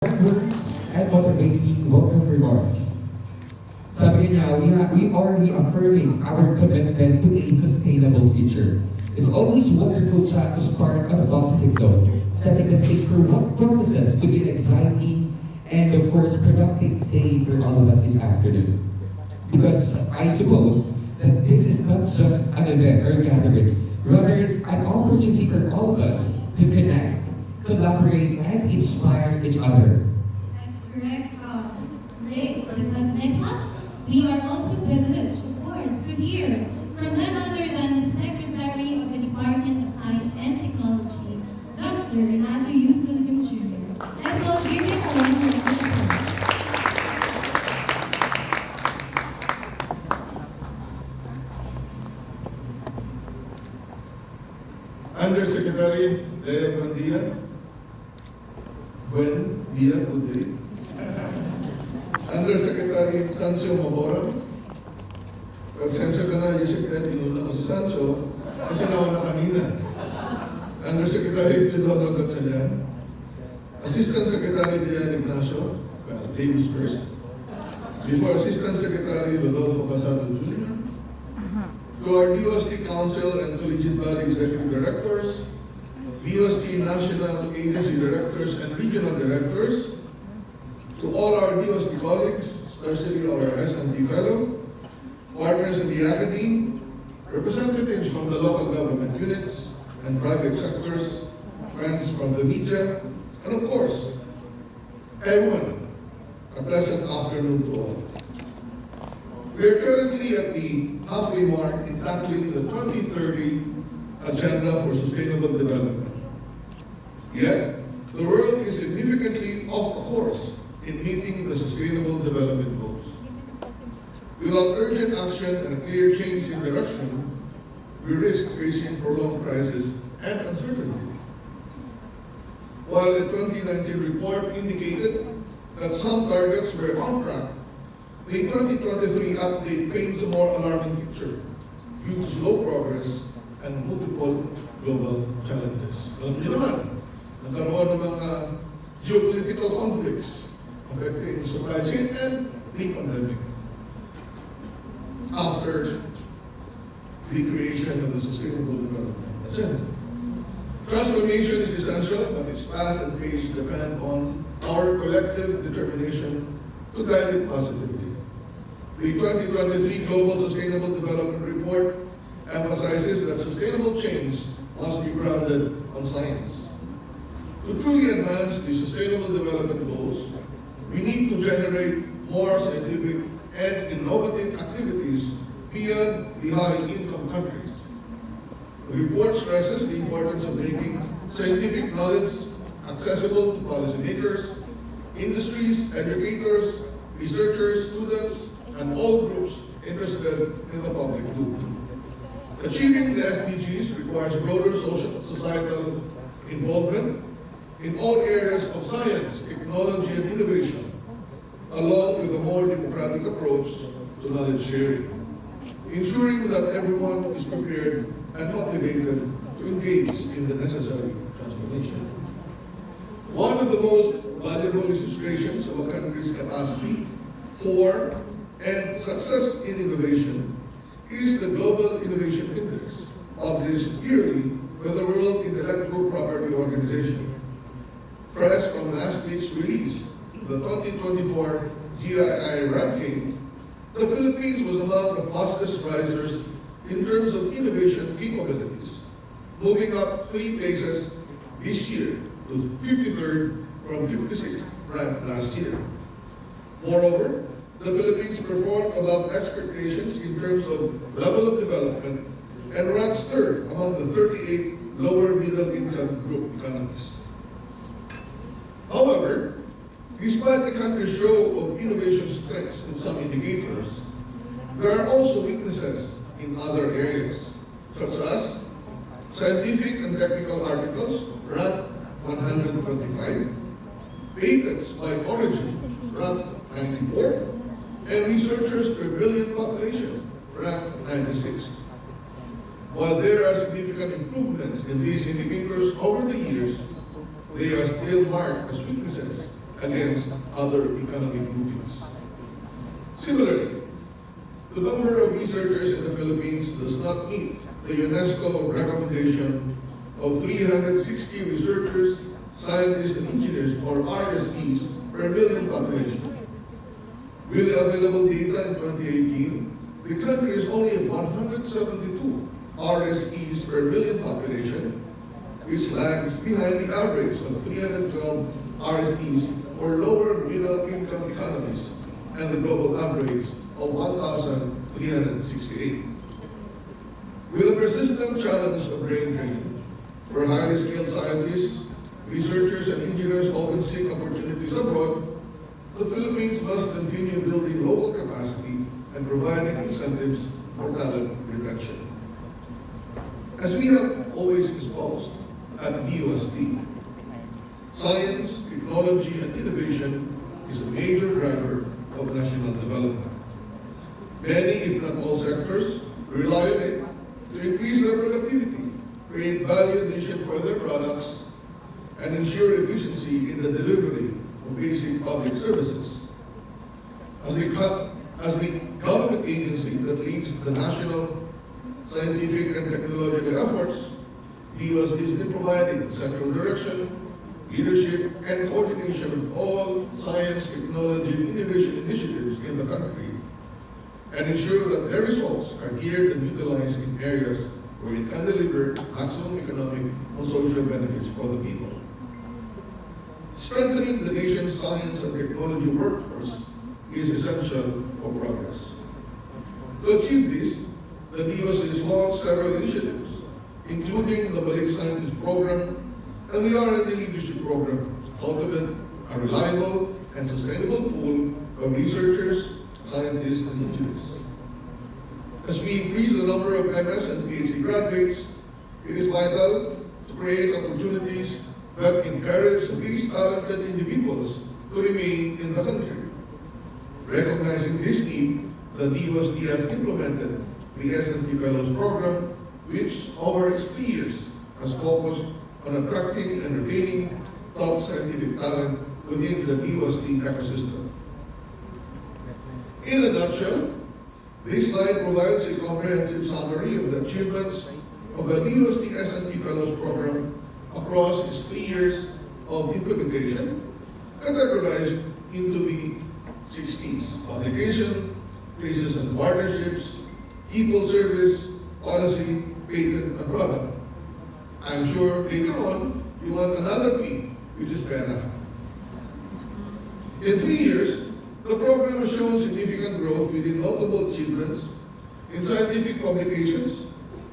words and motivating welcome remarks. Sabi niya, we are reaffirming our commitment to a sustainable future. It's always wonderful chat to start on a positive note, setting the stage for what promises to be an exciting and of course productive day for all of us this afternoon. Because I suppose that this is not just an event or gathering, rather an opportunity for all of us to connect, collaborate, and inspire each other. That's correct, Rick. Because next up, we are also privileged, of course, to hear from none other than the Secretary of the Department of Science and Technology, Dr. Renato Jr. Let's all give him a round of applause. Undersecretary Buen Dia. Buen Dia, good day. Undersecretary Sancho Mabora. Pasensya ka na, Yusik, dahil inuna ko si Sancho kasi nauna kanina. Undersecretary Chidoro Gatchalian. Assistant Secretary Dian Ignacio, Davis first. Before Assistant Secretary Rodolfo Casado Jr. To our DOST Council and Collegiate Body Executive Directors, DOST National Agency Directors and Regional Directors, to all our DOST colleagues, especially our S&T Fellow, partners in the academy, representatives from the local government units and private sectors, friends from the media, and of course, everyone, a pleasant afternoon to all. We are currently at the halfway mark in tackling the 2030 Agenda for Sustainable Development. Yet, the world is significantly off the course in meeting the Sustainable Development Goals. Without urgent action and a clear change in direction, we risk facing prolonged crisis and uncertainty. While the 2019 report indicated that some targets were on track, the 2023 update paints a more alarming picture due to slow progress and multiple global challenges. Alam niyo naman, nagkaroon ng mga geopolitical conflicts affecting supply chain and the pandemic. After the creation of the Sustainable Development Agenda. Transformation is essential, but its path and pace depend on our collective determination to guide it positively. The 2023 Global Sustainable Development Report emphasizes that sustainable change must be grounded on science. To truly advance the Sustainable Development Goals, we need to generate more scientific and innovative activities beyond the high-income countries. The report stresses the importance of making scientific knowledge accessible to policymakers, industries, educators, researchers, students, and all groups interested in the public good. Achieving the SDGs requires broader societal involvement in all areas of science, technology, and innovation, along with a more democratic approach to knowledge sharing, ensuring that everyone is prepared and motivated to engage in the necessary transformation. One of the most valuable illustrations of a country's capacity for and success in innovation is the Global Innovation Index, published yearly by the World Intellectual Property Organization. Fresh from last week's release, the 2024 GII ranking, the Philippines was among the fastest risers in terms of innovation capabilities, moving up 3 places this year to 53rd from 56th ranked last year. Moreover, the Philippines performed above expectations in terms of level of development and ranks 3rd among the 38 lower middle income group economies. However, despite the country's show of innovation strengths in some indicators, there are also weaknesses in other areas, such as scientific and technical articles ranked 125, patents by origin ranked 94, and researchers per billion population ranked 96. While there are significant improvements in these indicators over the years, they are still marked as weaknesses against other economic groupings. Similarly, the number of researchers in the Philippines does not meet the UNESCO recommendation of 360 researchers, scientists, and engineers, or RSEs, per million population. With the available data in 2018, the country is only at 172 RSEs per million population, which lags behind the average of 312 RSEs for lower middle income economies and the global average of 1,368. With a persistent challenge of brain drain, where highly skilled scientists, researchers, and engineers often seek opportunities abroad, the Philippines must continue building local capacity and providing incentives for talent retention. As we have always espoused at DOST, science, technology, and innovation is a major driver of national development. Many, if not all sectors, rely on it to increase their productivity, create value addition for their products, and ensure efficiency in the delivery of basic public services. As the government agency that leads the national scientific and technological efforts, DOST has been providing central direction, leadership, and coordination of all science, technology, and innovation initiatives in the country, and ensure that their results are geared and utilized in areas where it can deliver maximum economic and social benefits for the people. Strengthening the nation's science and technology workforce is essential for progress. To achieve this, the DOST has launched several initiatives, including the Balik Scientist Program and the R&D Leadership Program, to cultivate a reliable and sustainable pool of researchers, scientists, and engineers. As we increase the number of MS and PhD graduates, it is vital to create opportunities that encourage these talented individuals to remain in the country. Recognizing this need, the DOST has implemented the S&T Fellows Program, which over its 3 years has focused on attracting and retaining top scientific talent within the DOST ecosystem. In a nutshell, this slide provides a comprehensive summary of the achievements of the DOST S&T Fellows Program across its 3 years of implementation, categorized into the 6 Ps: publication, places and partnerships, people service, policy, patent, and product. I'm sure later on you want another P, which is pera. In 3 years, the program has shown significant growth within notable achievements in scientific publications,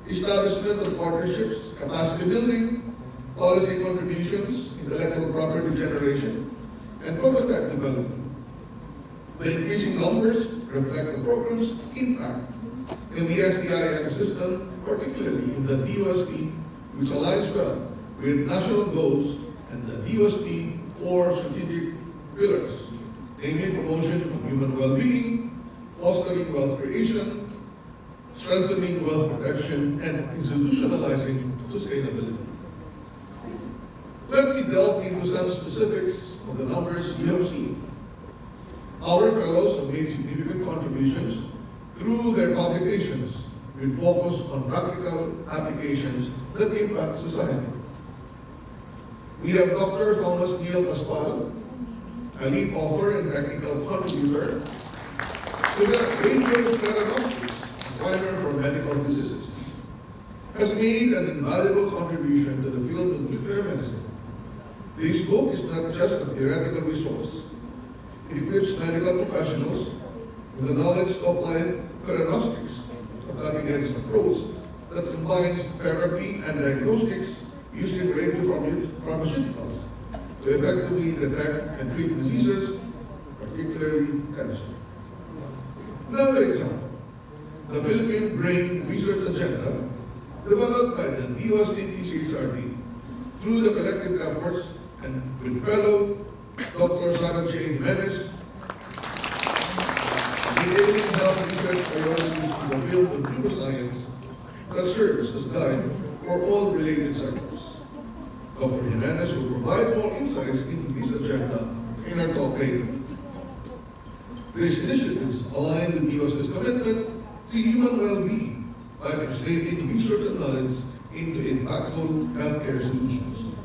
establishment of partnerships, capacity building, policy contributions, intellectual property generation, and prototype development. The increasing numbers reflect the program's impact in the STIM system, particularly in the DOST, which aligns well with national goals and the DOST 4 strategic pillars, namely promotion of human well-being, fostering wealth creation, strengthening wealth protection, and institutionalizing sustainability. Let me delve into some specifics of the numbers you have seen. Our fellows have made significant contributions through their publications with focus on practical applications that impact society. We have Dr. Thomas Neil Pascual, a lead author and technical contributor to the Radio Theranostics, primer for medical physicists, has made an invaluable contribution to the field of nuclear medicine. This book is not just a theoretical resource. It equips medical professionals with the knowledge to apply theranostics, a cutting-edge approach that combines therapy and diagnostics using radiopharmaceuticals to effectively detect and treat diseases, particularly cancer. Another example, the Philippine Brain Research Agenda, developed by the DOST PCHRD through the collective efforts and with fellow Dr. Sarah J. Jimenez, detailing health research priorities in the field of neuroscience that serves as guide for all related sectors. Dr. Jimenez will provide more insights into this agenda in our talk later. These initiatives align with DOST's commitment to human well-being by translating research and knowledge into impactful healthcare solutions.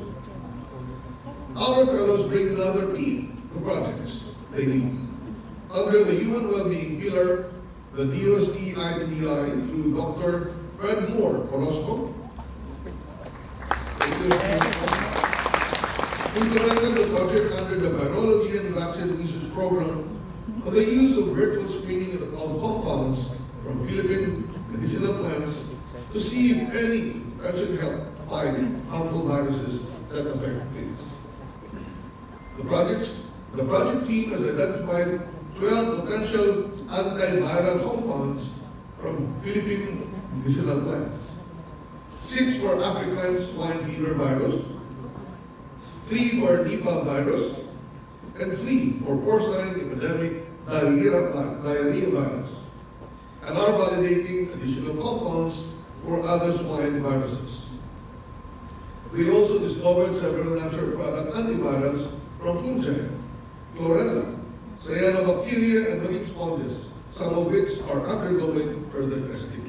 Our fellows bring another team to projects they lead. Under the human well-being pillar, the DOST ITDI through Dr. Fred Moore Orozco implemented the project under the Virology and Vaccine Research Program on the use of virtual screening of compounds from Philippine medicinal plants to see if any can help fight harmful viruses that affect pigs. The project team has identified 12 potential antiviral compounds from Philippine medicinal plants. 6 for African swine fever virus, 3 for Nipah virus, and 3 for porcine epidemic diarrhea virus, and are validating additional compounds for other swine viruses. We also discovered several natural product antivirals from fungi, chlorella, cyanobacteria, and marine sponges, some of which are undergoing further testing.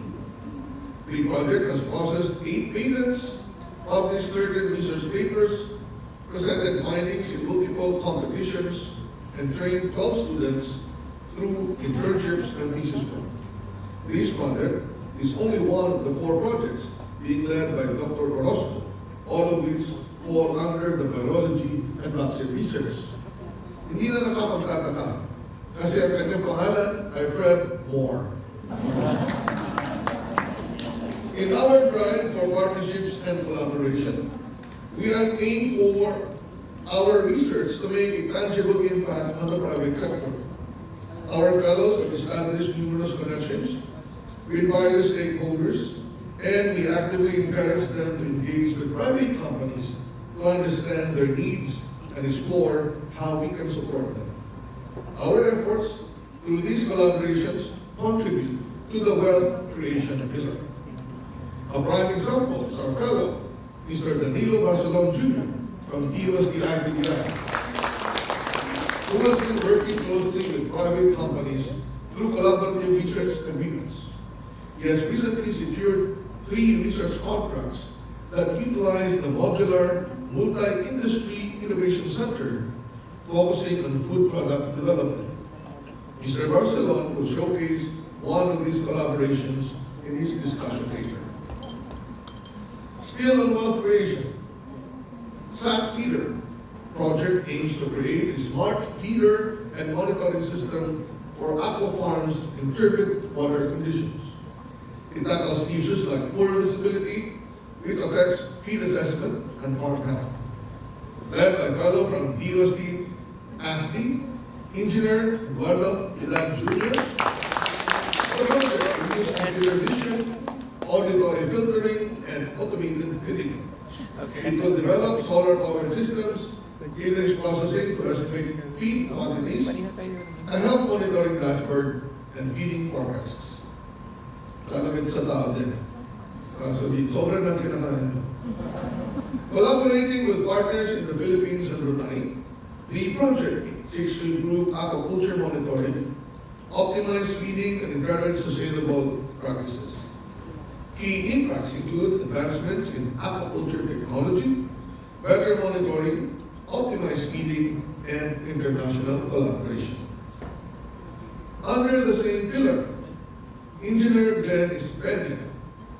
The project has processed 8 patents, published 13 research papers, presented findings in multiple competitions, and trained 12 students through internships and thesis work. This project is only one of the 4 projects being led by Dr. Orozco, all of which fall under the virology and vaccine research. Hindi na nakapagtataka kasi ang kanyang pangalan ay Fred Moore. In our drive for partnerships and collaboration, we have aimed for our research to make a tangible impact on the private sector. Our fellows have established numerous connections with various stakeholders, and we actively encourage them to engage with private companies to understand their needs and explore how we can support them. Our efforts through these collaborations contribute to the wealth creation pillar. A prime example is our fellow, Mr. Danilo Barcelon Jr. from DOST ITDI, who has been working closely with private companies through collaborative research agreements. He has recently secured 3 research contracts that utilize the modular multi-industry innovation center focusing on food product development. Mr. Barcelon will showcase one of these collaborations in his discussion later. Skill and wealth creation. SAT Feeder project aims to create a smart feeder and monitoring system for aqua farms in turbid water conditions. It tackles issues like poor visibility, which affects feed assessment and farm health. Led by a fellow from DOST ASTI, Engineer Eduardo Pilar Jr., the project uses computer vision, auditory filtering, and automated fitting. It will develop solar-powered systems, image processing to estimate feed quantities, and help monitoring dashboard and feeding forecasts. Salamit sa tao din. So di sobra na kinakain. Collaborating with partners in the Philippines and Brunei, the project seeks to improve aquaculture monitoring, optimize feeding, and encourage sustainable practices. Key impacts include advancements in aquaculture technology, better monitoring, optimized feeding, and international collaboration. Under the same pillar, Engineer Glenn Espena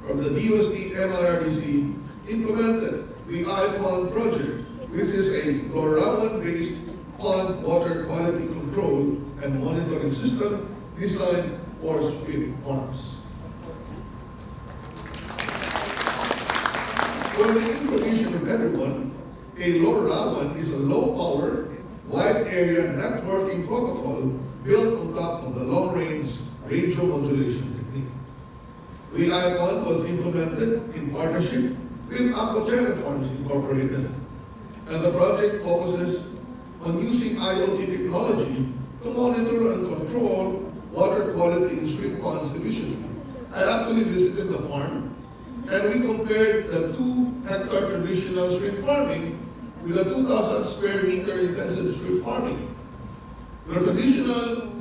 from the DOST MIRDC implemented the iPond project, which is a Lorawan-based pond water quality control and monitoring system designed for shrimp farms. For the information of everyone, a LoRaWAN is a low-power, wide-area networking protocol built on top of the long-range radio modulation technique. The iPod was implemented in partnership with Aquaterra Farms Incorporated, and the project focuses on using IoT technology to monitor and control water quality in shrimp ponds efficiently. I actually visited the farm, and we compared the 2-hectare traditional shrimp farming with a 2,000 square meter intensive strip farming. The traditional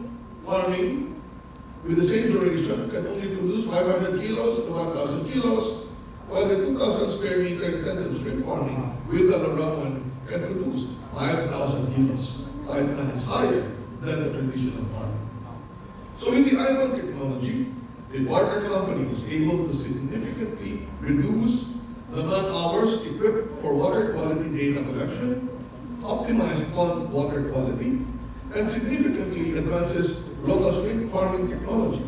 farming with the same duration can only produce 500 kilos to 1,000 kilos, while the 2,000 square meter intensive strip farming with the Larouche can produce 5,000 kilos, 5 times higher than the traditional farming. So with the iPod technology, the water company was able to significantly reduce the man-hours equipped for water quality data collection, optimize pond water quality, and significantly advances local shrimp farming technology.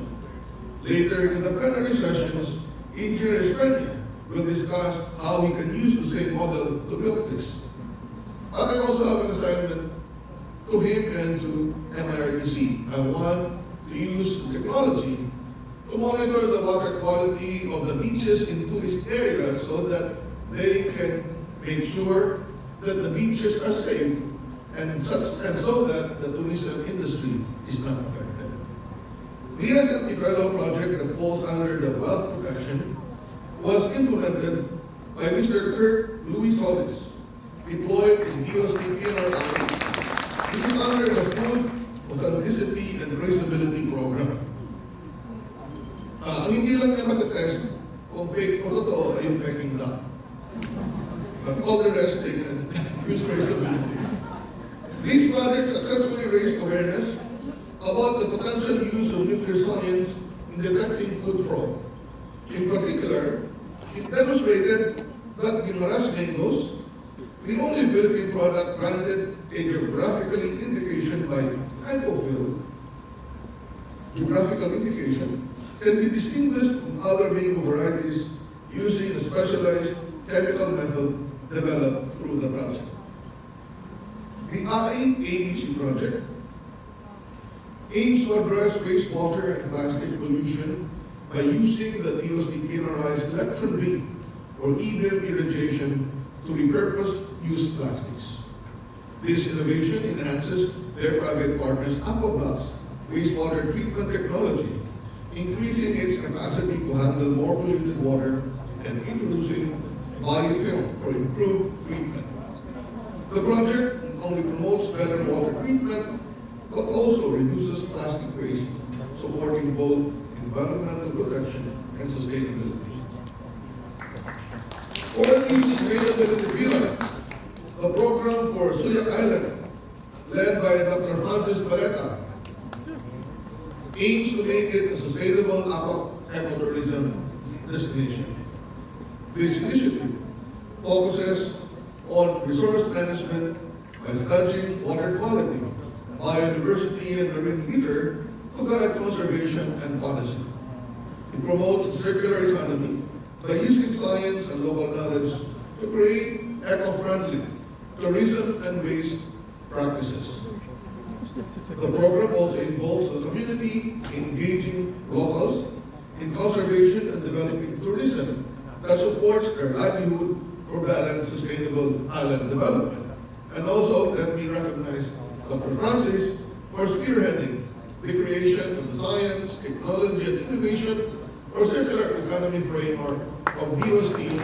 Later in the plenary sessions, Engineer Espena will discuss how we can use the same model to build this. But I also have an assignment to him and to MIRTC. I want to use technology to monitor the water quality of the beaches in tourist areas so that they can make sure that the beaches are safe and so that the tourism industry is not affected. The S&T Fellow project that falls under the wealth protection was implemented by Mr. Kirk Louis Valdes, deployed in DOST PNRI, which is under the Food Authenticity and Traceability Program. Ang hindi lang niya matetest kung fake o totoo ay yung peking duck. But all the rest they can use traceability. These projects successfully raised awareness about the potential use of nuclear science in detecting food fraud. In particular, it demonstrated that Guimaras mangoes, the only Philippine product granted a geographical indication by Typofil, geographical indication, can be distinguished from other mango varieties using a specialized chemical method developed through the project. The IAEC project aims to address wastewater and plastic pollution by using the DOST PNRI's electron beam or e-beam irradiation to repurpose used plastics. This innovation enhances their private partners' Aquablock's wastewater treatment technology, increasing its capacity to handle more polluted water and introducing biofilm for improved treatment. The project not only promotes better water treatment, but also reduces plastic waste, supporting both environmental protection and sustainability. For the sustainability pillar, the program for Suyak Island, led by Dr. Francis Baleta, aims to make it a sustainable ecotourism destination. This initiative focuses on resource management by studying water quality, biodiversity, and marine litter to guide conservation and policy. It promotes a circular economy by using science and local knowledge to create eco-friendly tourism and waste practices. The program also involves the community engaging locals in conservation and developing tourism that supports their livelihood for balanced, sustainable island development. And also, let me recognize Dr. Francis for spearheading the creation of the science, technology, and innovation for circular economy framework of DOST, which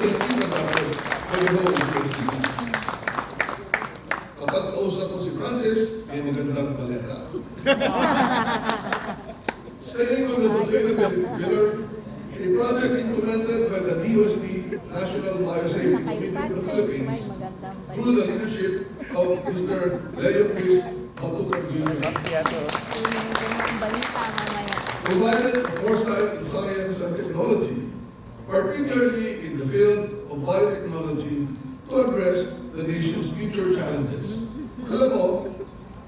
has been adopted by the whole DOST. Kapag kausap ko si Francis, may magandang balita. Staying on the sustainability pillar, a project implemented by the DOST National Biosafety Committee of the Philippines through the leadership of Mr. Leopold Matukan Jr. provided foresight in science and technology, particularly in the field of biotechnology, to address the nation's future challenges. Alam mo,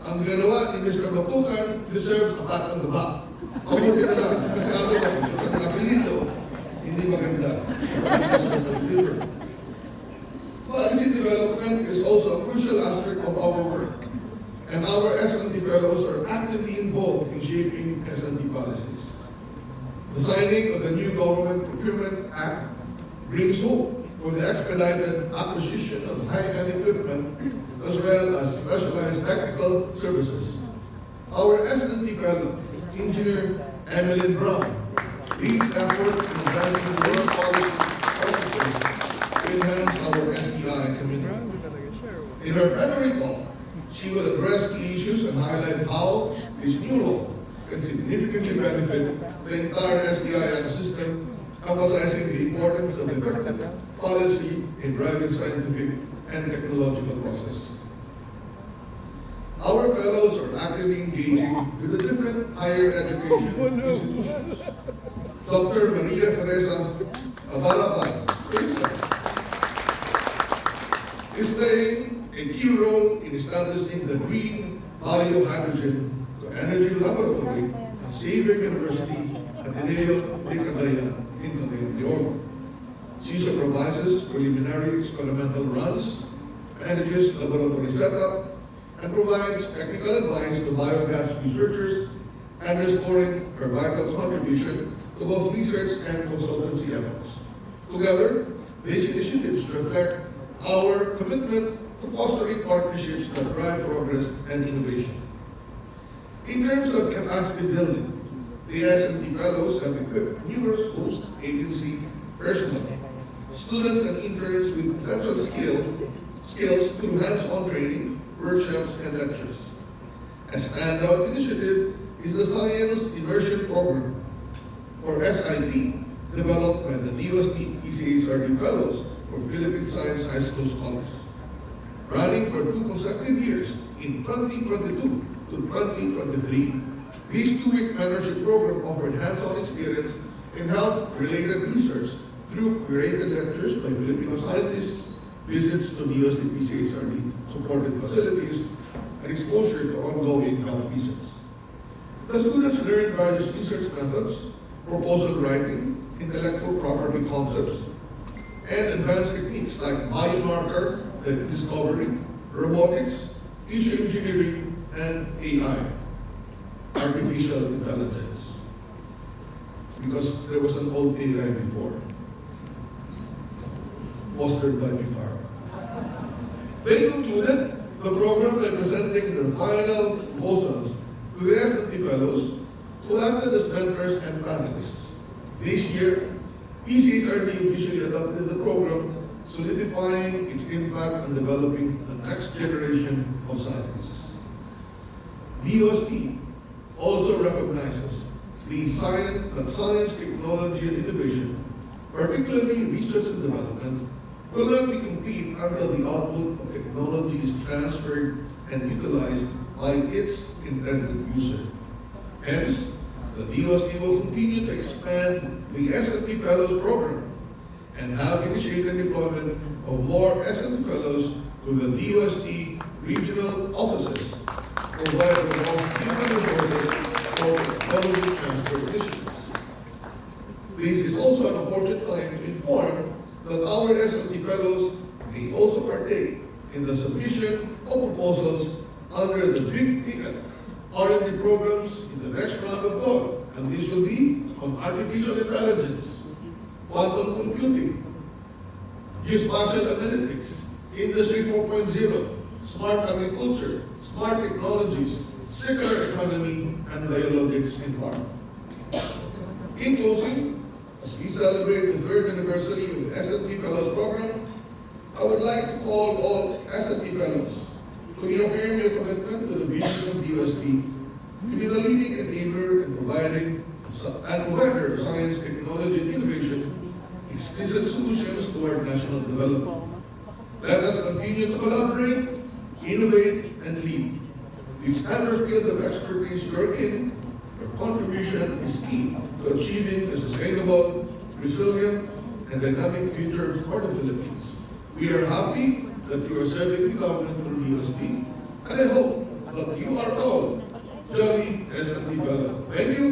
ang ginawa ni Mr. Matukan deserves a pat on the back. Mabuti na lang, kasi ano ba, sa kanyang apelido, hindi maganda. Policy development is also a crucial aspect of our work, and our S&T Fellows are actively involved in shaping S&T policies. The signing of the new Government Procurement Act brings hope for the expedited acquisition of high-end equipment as well as specialized technical services. Our S&T Fellow, Engineer Emmeline Brown, leads efforts in advancing work policy processes to enhance our STI community. In her plenary talk, she will address key issues and highlight how this new law can significantly benefit the entire STI ecosystem, emphasizing the importance of effective policy in driving scientific and technological process. Our fellows are actively engaging with the different higher education institutions. Dr. Maria Teresa Abalabay, for instance, is playing a key role in establishing the green biohydrogen to energy laboratory at Xavier University, Ateneo de Cagayan in Cagayan de Oro. She supervises preliminary experimental runs, manages laboratory setup, and provides technical advice to biogas researchers, underscoring her vital contribution to both research and consultancy efforts. Together, these initiatives reflect our commitment to fostering partnerships that drive progress and innovation. In terms of capacity building, the S&T Fellows have equipped numerous host agency personnel, students and interns with essential skills through hands-on training, workshops, and lectures. A standout initiative is the Science Immersion Program, or SIP, developed by the DOST PCHRD Fellows for Philippine Science High School Scholars. Running for 2 consecutive years in 2022 to 2023, this 2-week mentorship program offered hands-on experience in health-related research through curated lectures by Filipino scientists, visits to DOST PCHRD supported facilities, and exposure to ongoing health research. The students learned various research methods, proposal writing, intellectual property concepts, and advanced techniques like biomarker discovery, robotics, tissue engineering, and AI, artificial intelligence. Because there was an old AI before, fostered by Ricardo. They concluded the program by presenting their final proposals to the S&T Fellows, who acted as mentors and panelists. This year, PCHRD officially adopted the program, solidifying its impact on developing the next generation of scientists. DOST also recognizes that science, technology, and innovation, particularly research and development, will not be complete until the output of technology is transferred and utilized by its intended user. Hence, the DOST will continue to expand the S&T Fellows program and have initiated deployment of more S&T Fellows to the DOST regional offices, providing the most human resources for technology transfer initiatives. This is also an opportune time to inform that our S&T Fellows may also partake in the submission of proposals under the Big Ticket R&D programs in the next round of call, and this will be on artificial intelligence, quantum computing, geospatial analytics, Industry 4.0, smart agriculture, smart technologies, circular economy, and biologics in farm. In closing, as we celebrate the 3rd anniversary of the S&T Fellows program, I would like to call all S&T Fellows to reaffirm your commitment to the vision of DOST to be the leading enabler in providing and whether science, technology, and innovation explicit solutions toward national development. Let us continue to collaborate, innovate, and lead. Whichever field of expertise you're in, your contribution is key to achieving a sustainable, resilient, and dynamic future for the Philippines. We are happy that you are serving the government through DOST, and I hope that you are all jolly S&T Fellows. Thank you.